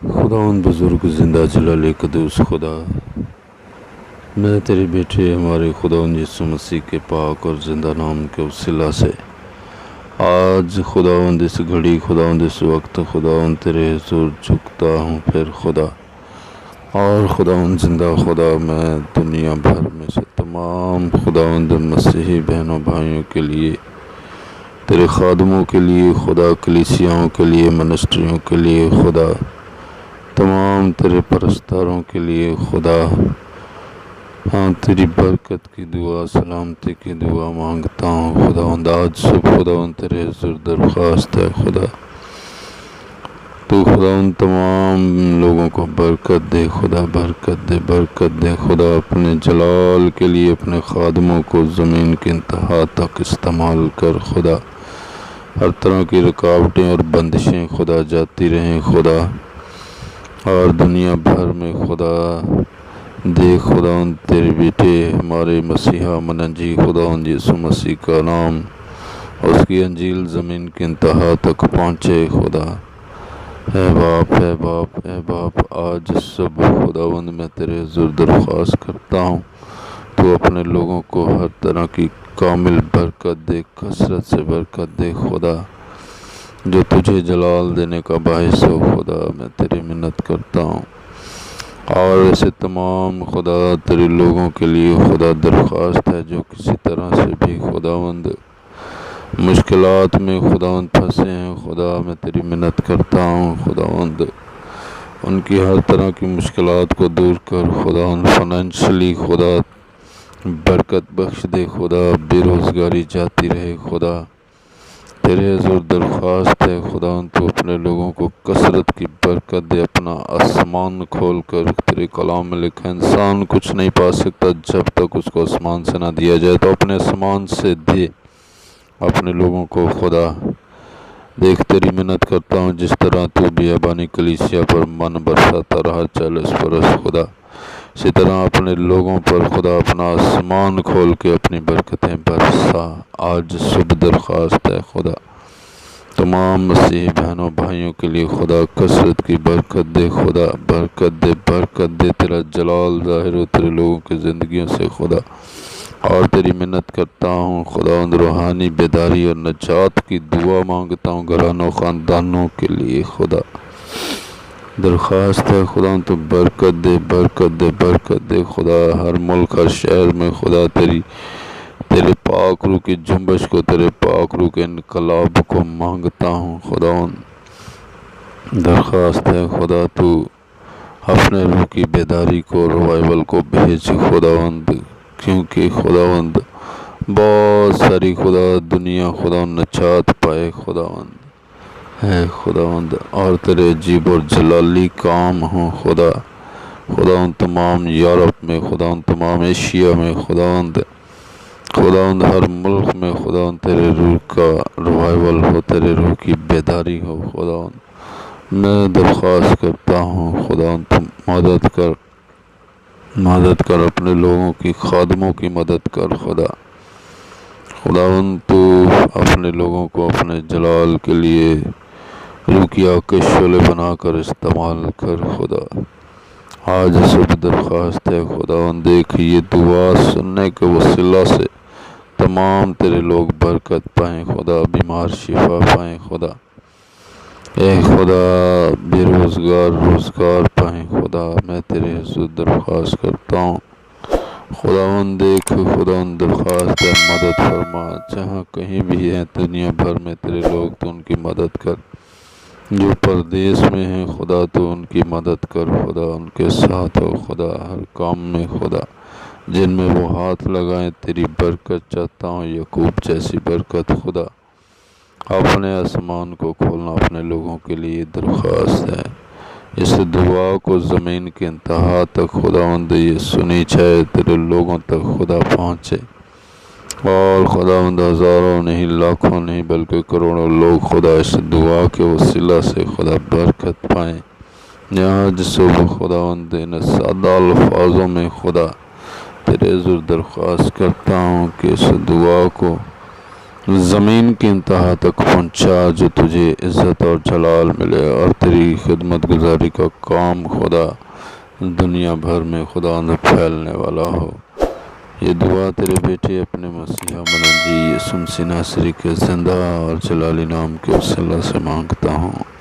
خداوند بزرگ زندہ جلال قدوس خدا، میں تیرے بیٹے ہمارے خداوند یسوع مسیح کے پاک اور زندہ نام کے وسیلہ سے آج خداوند اس گھڑی، خداوند اس وقت، خداوند تیرے حضور جھکتا ہوں پھر خدا۔ اور خداوند زندہ خدا، میں دنیا بھر میں سے تمام خداوند مسیحی بہنوں بھائیوں کے لیے، تیرے خادموں کے لیے خدا، کلیسیاؤں کے لیے، منسٹریوں کے لیے خدا، تمام تیرے پرستاروں کے لیے خدا، ہاں تیری برکت کی دعا، سلامتی کی دعا مانگتا ہوں خداوند۔ آج صبح خداوند تیرے حضور درخواست ہے خدا، تو خداوند تمام لوگوں کو برکت دے خدا، برکت دے، برکت دے خدا، اپنے جلال کے لیے اپنے خادموں کو زمین کی انتہا تک استعمال کر خدا۔ ہر طرح کی رکاوٹیں اور بندشیں خدا جاتی رہیں خدا، اور دنیا بھر میں خدا دیکھ خداوند تیرے بیٹے ہمارے مسیحا منجی خداوند یسوع مسیح کا نام، اس کی انجیل زمین کی انتہا تک پہنچے خدا۔ اے باپ، اے باپ، اے باپ، آج صبح خداوند میں تیرے حضور درخواست کرتا ہوں، تو اپنے لوگوں کو ہر طرح کی کامل برکت دے، کثرت سے برکت دے خدا، جو تجھے جلال دینے کا باعث ہو خدا۔ میں تیری منت کرتا ہوں، اور ایسے تمام خدا تیرے لوگوں کے لیے خدا درخواست ہے جو کسی طرح سے بھی خداوند مشکلات میں خداوند پھنسے ہیں خدا۔ میں تیری منت کرتا ہوں خداوند، ان کی ہر طرح کی مشکلات کو دور کر خداوند، فائنینشلی خدا برکت بخش دے خدا، بے روزگاری جاتی رہے خدا۔ تیرے حضور درخواست ہے خداوند، تو اپنے لوگوں کو کثرت کی برکت دے، اپنا آسمان کھول کر۔ تیرے کلام میں لکھا ہے انسان کچھ نہیں پا سکتا جب تک اس کو آسمان سے نہ دیا جائے، تو اپنے آسمان سے دے اپنے لوگوں کو خدا۔ دیکھ تیری منت کرتا ہوں، جس طرح تو بیابانی کلیسیا پر من برساتا رہا 40 برس خدا، اسی طرح اپنے لوگوں پر خدا اپنا آسمان کھول کے اپنی برکتیں برسا۔ آج صبح درخواست ہے خدا، تمام مسیحی بہنوں بھائیوں کے لیے خدا کثرت کی برکت دے خدا، برکت دے، برکت دے، تیرا جلال ظاہر ہو تیرے لوگوں کی زندگیوں سے خدا۔ اور تیری منت کرتا ہوں خداوند، روحانی بیداری اور نجات کی دعا مانگتا ہوں گھرانوں خاندانوں کے لیے خدا۔ درخواست ہے خداوند، تو برکت دے، برکت دے، برکت دے خدا، ہر ملک ہر شہر میں خدا تیرے پاک روح کی جنبش کو، تیرے پاک روح کے انقلاب کو مانگتا ہوں خداوند۔ درخواست ہے خدا، تو اپنے روح کی بیداری کو، ریوائول کو بھیج خداوند، کیونکہ خداوند بہت ساری خدا دنیا خداوند نجات پائے خداوند، ہے خداوند، اور تیرے عجیب اور جلالی کام ہوں خدا۔ خداوند تمام یورپ میں خداوند، تمام ایشیا میں خداوند، خداوند ہر ملک میں خداوند تیرے روح کا ریوائول ہو، تیرے روح کی بیداری ہو خداوند۔ میں درخواست کرتا ہوں خداوند، تم مدد کر، مدد کر، اپنے لوگوں کی، خادموں کی مدد کر خدا۔ خداوند تو اپنے لوگوں کو اپنے جلال کے لیے روح کی آگ کے شعلے بنا کر استعمال کر خدا۔ آج صبح درخواست ہے خداوند، دیکھ یہ دعا سننے کے وسیلہ سے تمام تیرے لوگ برکت پائیں خدا، بیمار شفا پائیں خدا، اے خدا بے روزگار روزگار پائیں خدا۔ میں تیرے حضور درخواست کرتا ہوں خداوند، دیکھ خداوند درخواست ہے، مدد فرما، جہاں کہیں بھی ہیں دنیا بھر میں تیرے لوگ، تو ان کی مدد کر۔ جو پردیس میں ہیں خدا، تو ان کی مدد کر خدا، ان کے ساتھ ہو خدا، ہر کام میں خدا، جن میں وہ ہاتھ لگائیں تیری برکت چاہتا ہوں، یعقوب جیسی برکت خدا۔ اپنے آسمان کو کھولنا اپنے لوگوں کے لیے درخواست ہے، اس دعا کو زمین کے انتہا تک خداوند یہ سنی جائے، تیرے لوگوں تک خدا پہنچے، اور خداوند ہزاروں نہیں، لاکھوں نہیں، بلکہ کروڑوں لوگ خدا اس دعا کے وسیلہ سے خدا برکت پائیں۔ یہاں صبح خداوند ان سادہ الفاظوں میں خدا تیرے حضور درخواست کرتا ہوں کہ اس دعا کو زمین کی انتہا تک پہنچا، جو تجھے عزت اور جلال ملے اور تیری خدمت گزاری کا کام خدا دنیا بھر میں خدا سے پھیلنے والا ہو۔ یہ دعا تیرے بیٹے اپنے مسیحا منجی یسوع مسیح ناصری کے زندہ اور جلالی نام کے وسیلہ سے مانگتا ہوں۔